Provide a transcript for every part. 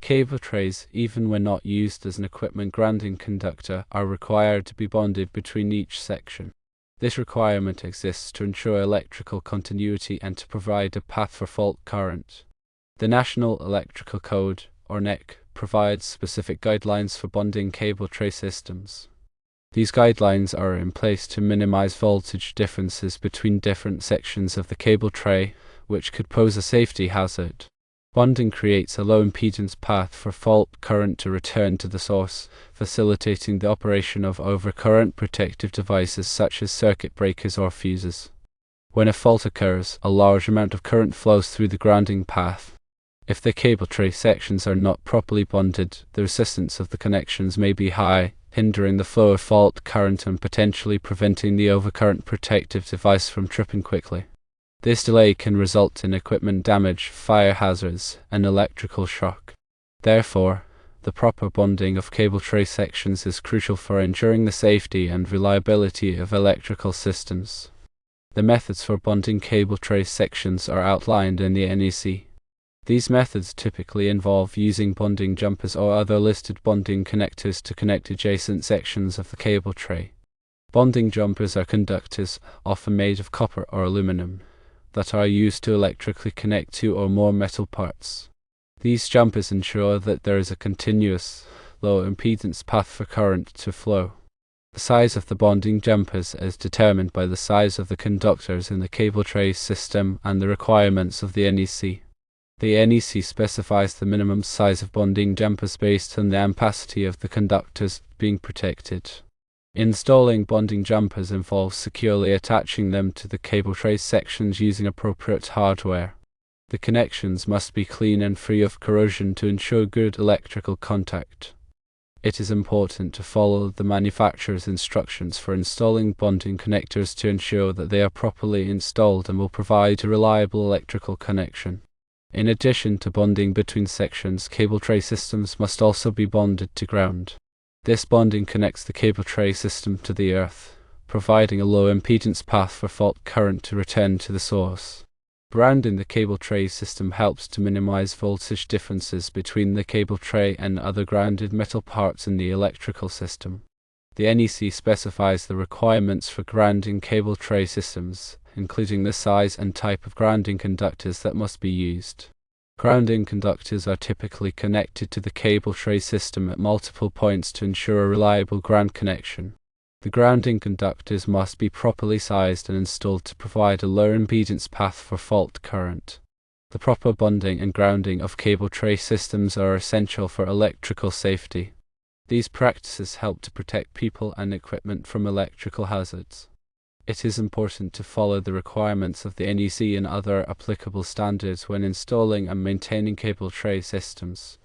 Cable trays, even when not used as an equipment grounding conductor, are required to be bonded between each section. This requirement exists to ensure electrical continuity and to provide a path for fault current. The National Electrical Code, or NEC, provides specific guidelines for bonding cable tray systems. These guidelines are in place to minimize voltage differences between different sections of the cable tray, which could pose a safety hazard. Bonding creates a low impedance path for fault current to return to the source, facilitating the operation of overcurrent protective devices such as circuit breakers or fuses. When a fault occurs, a large amount of current flows through the grounding path. If the cable tray sections are not properly bonded, the resistance of the connections may be high, hindering the flow of fault current and potentially preventing the overcurrent protective device from tripping quickly. This delay can result in equipment damage, fire hazards, and electrical shock. Therefore, the proper bonding of cable tray sections is crucial for ensuring the safety and reliability of electrical systems. The methods for bonding cable tray sections are outlined in the NEC. These methods typically involve using bonding jumpers or other listed bonding connectors to connect adjacent sections of the cable tray. Bonding jumpers are conductors, often made of copper or aluminum, that are used to electrically connect two or more metal parts. These jumpers ensure that there is a continuous, low impedance path for current to flow. The size of the bonding jumpers is determined by the size of the conductors in the cable tray system and the requirements of the NEC. The NEC specifies the minimum size of bonding jumpers based on the ampacity of the conductors being protected. Installing bonding jumpers involves securely attaching them to the cable tray sections using appropriate hardware. The connections must be clean and free of corrosion to ensure good electrical contact. It is important to follow the manufacturer's instructions for installing bonding connectors to ensure that they are properly installed and will provide a reliable electrical connection. In addition to bonding between sections, cable tray systems must also be bonded to ground. This bonding connects the cable tray system to the earth, providing a low impedance path for fault current to return to the source. Grounding the cable tray system helps to minimize voltage differences between the cable tray and other grounded metal parts in the electrical system. The NEC specifies the requirements for grounding cable tray systems, including the size and type of grounding conductors that must be used. Grounding conductors are typically connected to the cable tray system at multiple points to ensure a reliable ground connection. The grounding conductors must be properly sized and installed to provide a low impedance path for fault current. The proper bonding and grounding of cable tray systems are essential for electrical safety. These practices help to protect people and equipment from electrical hazards. It is important to follow the requirements of the NEC and other applicable standards when installing and maintaining cable tray systems.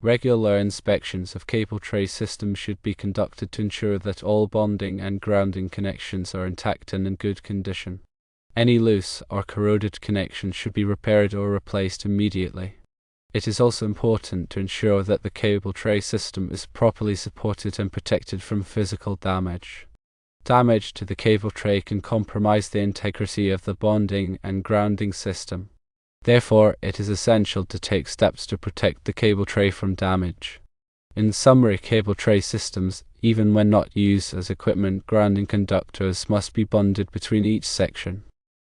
Regular inspections of cable tray systems should be conducted to ensure that all bonding and grounding connections are intact and in good condition. Any loose or corroded connections should be repaired or replaced immediately. It is also important to ensure that the cable tray system is properly supported and protected from physical damage. Damage to the cable tray can compromise the integrity of the bonding and grounding system. Therefore, it is essential to take steps to protect the cable tray from damage. In summary, cable tray systems, even when not used as equipment grounding conductors, must be bonded between each section.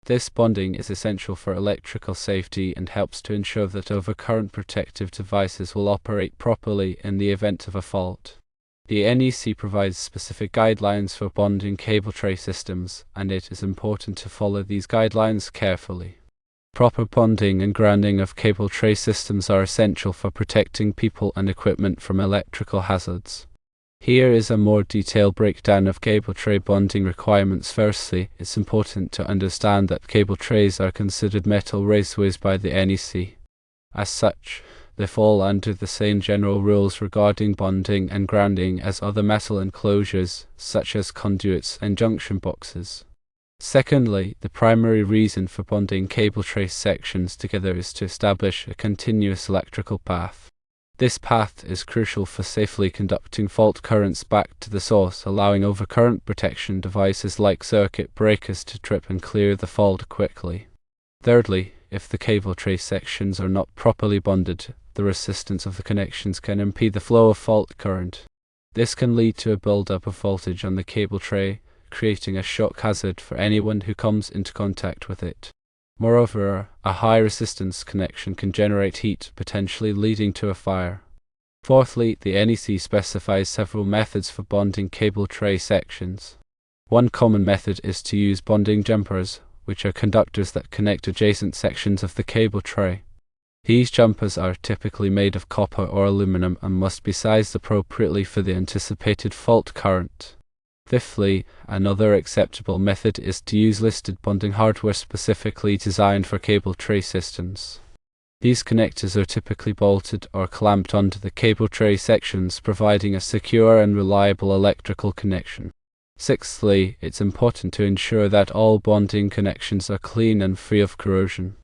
This bonding is essential for electrical safety and helps to ensure that overcurrent protective devices will operate properly in the event of a fault. The NEC provides specific guidelines for bonding cable tray systems, and it is important to follow these guidelines carefully. Proper bonding and grounding of cable tray systems are essential for protecting people and equipment from electrical hazards. Here is a more detailed breakdown of cable tray bonding requirements. Firstly, it's important to understand that cable trays are considered metal raceways by the NEC. As such, they fall under the same general rules regarding bonding and grounding as other metal enclosures, such as conduits and junction boxes. Secondly, the primary reason for bonding cable tray sections together is to establish a continuous electrical path. This path is crucial for safely conducting fault currents back to the source, allowing overcurrent protection devices like circuit breakers to trip and clear the fault quickly. Thirdly, if the cable tray sections are not properly bonded, the resistance of the connections can impede the flow of fault current. This can lead to a buildup of voltage on the cable tray, creating a shock hazard for anyone who comes into contact with it. Moreover, a high resistance connection can generate heat, potentially leading to a fire. Fourthly, the NEC specifies several methods for bonding cable tray sections. One common method is to use bonding jumpers, which are conductors that connect adjacent sections of the cable tray. These jumpers are typically made of copper or aluminum and must be sized appropriately for the anticipated fault current. Fifthly, another acceptable method is to use listed bonding hardware specifically designed for cable tray systems. These connectors are typically bolted or clamped onto the cable tray sections, providing a secure and reliable electrical connection. Sixthly, it's important to ensure that all bonding connections are clean and free of corrosion.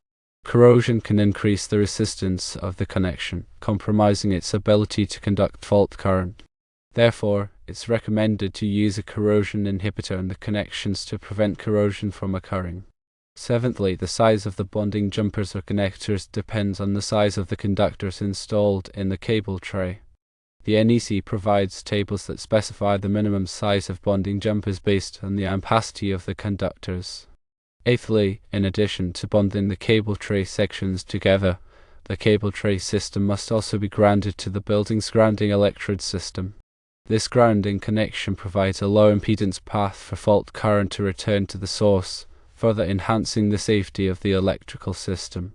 Corrosion can increase the resistance of the connection, compromising its ability to conduct fault current. Therefore, it's recommended to use a corrosion inhibitor in the connections to prevent corrosion from occurring. Seventhly, the size of the bonding jumpers or connectors depends on the size of the conductors installed in the cable tray. The NEC provides tables that specify the minimum size of bonding jumpers based on the ampacity of the conductors. Eighthly, in addition to bonding the cable tray sections together, the cable tray system must also be grounded to the building's grounding electrode system. This grounding connection provides a low impedance path for fault current to return to the source, further enhancing the safety of the electrical system.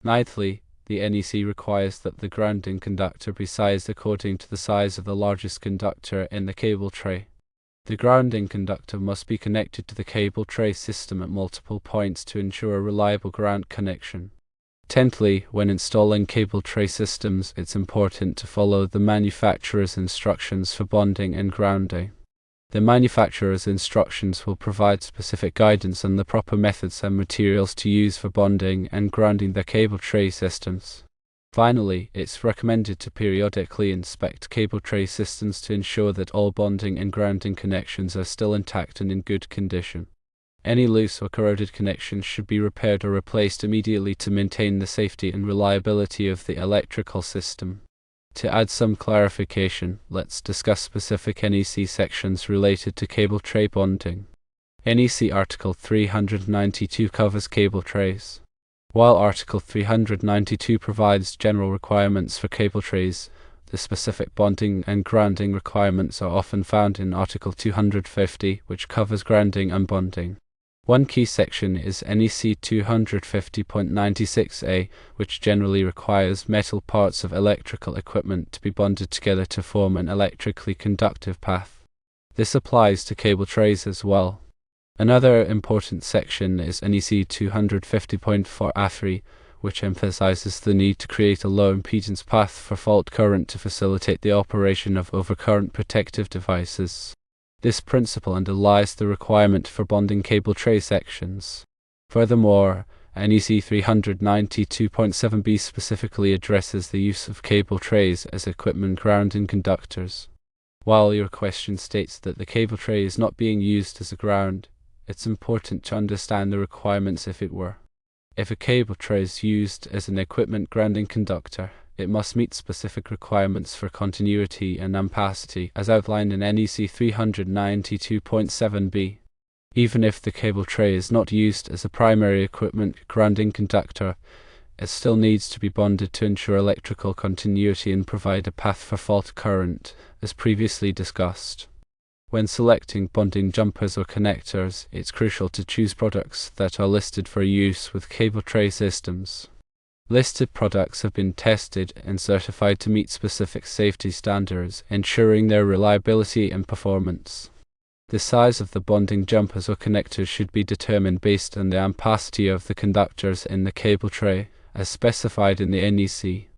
Ninthly, the NEC requires that the grounding conductor be sized according to the size of the largest conductor in the cable tray. The grounding conductor must be connected to the cable tray system at multiple points to ensure a reliable ground connection. Tenthly, when installing cable tray systems, it's important to follow the manufacturer's instructions for bonding and grounding. The manufacturer's instructions will provide specific guidance on the proper methods and materials to use for bonding and grounding the cable tray systems. Finally, it's recommended to periodically inspect cable tray systems to ensure that all bonding and grounding connections are still intact and in good condition. Any loose or corroded connections should be repaired or replaced immediately to maintain the safety and reliability of the electrical system. To add some clarification, let's discuss specific NEC sections related to cable tray bonding. NEC Article 392 covers cable trays. While Article 392 provides general requirements for cable trays, the specific bonding and grounding requirements are often found in Article 250, which covers grounding and bonding. One key section is NEC 250.96a, which generally requires metal parts of electrical equipment to be bonded together to form an electrically conductive path. This applies to cable trays as well. Another important section is NEC 250.4a3, which emphasizes the need to create a low impedance path for fault current to facilitate the operation of overcurrent protective devices. This principle underlies the requirement for bonding cable tray sections. Furthermore, NEC 392.7b specifically addresses the use of cable trays as equipment grounding conductors. While your question states that the cable tray is not being used as a ground, it's important to understand the requirements if it were. If a cable tray is used as an equipment grounding conductor, it must meet specific requirements for continuity and ampacity as outlined in NEC 392.7b. Even if the cable tray is not used as a primary equipment grounding conductor, it still needs to be bonded to ensure electrical continuity and provide a path for fault current, as previously discussed. When selecting bonding jumpers or connectors, it's crucial to choose products that are listed for use with cable tray systems. Listed products have been tested and certified to meet specific safety standards, ensuring their reliability and performance. The size of the bonding jumpers or connectors should be determined based on the ampacity of the conductors in the cable tray, as specified in the NEC.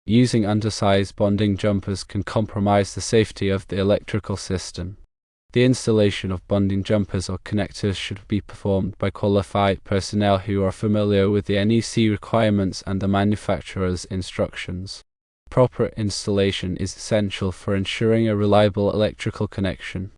Using undersized bonding jumpers can compromise the safety of the electrical system. The installation of bonding jumpers or connectors should be performed by qualified personnel who are familiar with the NEC requirements and the manufacturer's instructions. Proper installation is essential for ensuring a reliable electrical connection.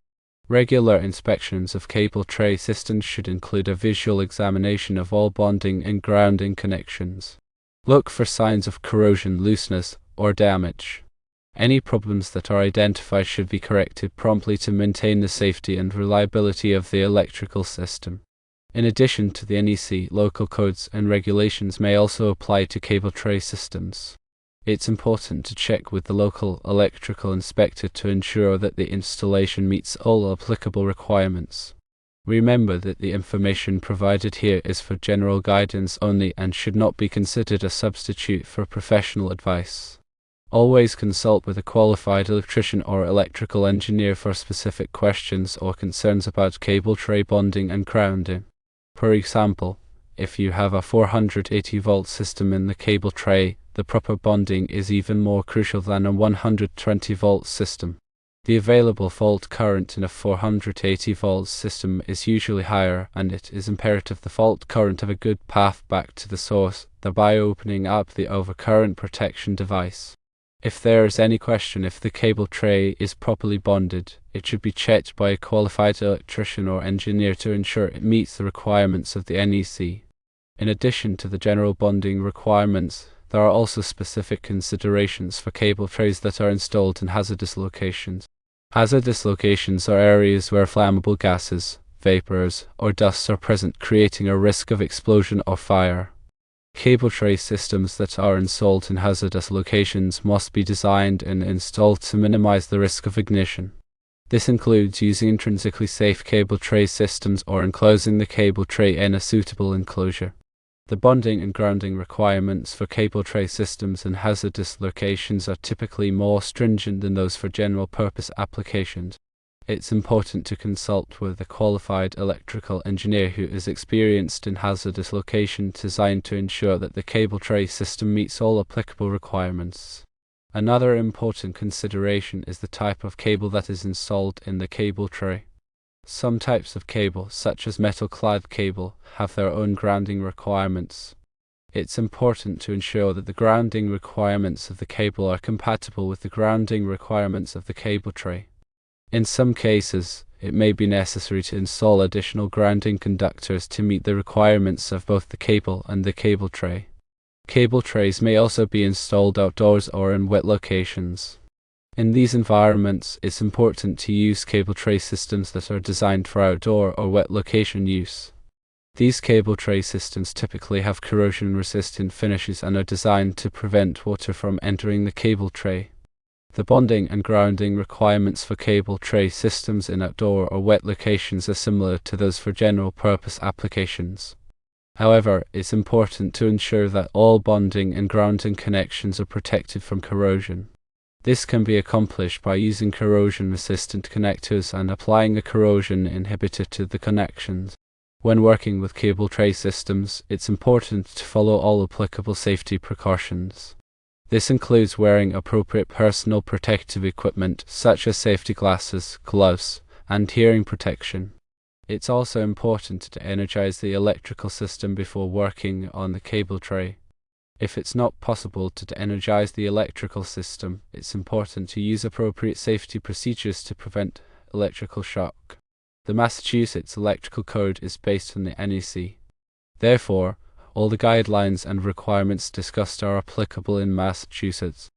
Regular inspections of cable tray systems should include a visual examination of all bonding and grounding connections. Look for signs of corrosion, looseness, or damage. Any problems that are identified should be corrected promptly to maintain the safety and reliability of the electrical system. In addition to the NEC, local codes and regulations may also apply to cable tray systems. It's important to check with the local electrical inspector to ensure that the installation meets all applicable requirements. Remember that the information provided here is for general guidance only and should not be considered a substitute for professional advice. Always consult with a qualified electrician or electrical engineer for specific questions or concerns about cable tray bonding and grounding. For example, if you have a 480-volt system in the cable tray, the proper bonding is even more crucial than a 120-volt system. The available fault current in a 480-volt system is usually higher, and it is imperative the fault current have a good path back to the source, thereby opening up the overcurrent protection device. If there is any question if the cable tray is properly bonded, it should be checked by a qualified electrician or engineer to ensure it meets the requirements of the NEC. In addition to the general bonding requirements, there are also specific considerations for cable trays that are installed in hazardous locations. Hazardous locations are areas where flammable gases, vapors, or dusts are present, creating a risk of explosion or fire. Cable tray systems that are installed in hazardous locations must be designed and installed to minimize the risk of ignition. This includes using intrinsically safe cable tray systems or enclosing the cable tray in a suitable enclosure. The bonding and grounding requirements for cable tray systems in hazardous locations are typically more stringent than those for general-purpose applications. It's important to consult with a qualified electrical engineer who is experienced in hazardous locations designed to ensure that the cable tray system meets all applicable requirements. Another important consideration is the type of cable that is installed in the cable tray. Some types of cable, such as metal-clad cable, have their own grounding requirements. It's important to ensure that the grounding requirements of the cable are compatible with the grounding requirements of the cable tray. In some cases, it may be necessary to install additional grounding conductors to meet the requirements of both the cable and the cable tray. Cable trays may also be installed outdoors or in wet locations. In these environments, it's important to use cable tray systems that are designed for outdoor or wet location use. These cable tray systems typically have corrosion-resistant finishes and are designed to prevent water from entering the cable tray. The bonding and grounding requirements for cable tray systems in outdoor or wet locations are similar to those for general-purpose applications. However, it's important to ensure that all bonding and grounding connections are protected from corrosion. This can be accomplished by using corrosion-resistant connectors and applying a corrosion inhibitor to the connections. When working with cable tray systems, it's important to follow all applicable safety precautions. This includes wearing appropriate personal protective equipment such as safety glasses, gloves, and hearing protection. It's also important to energize the electrical system before working on the cable tray. If it's not possible to energize the electrical system, it's important to use appropriate safety procedures to prevent electrical shock. The Massachusetts Electrical Code is based on the NEC. Therefore, all the guidelines and requirements discussed are applicable in Massachusetts.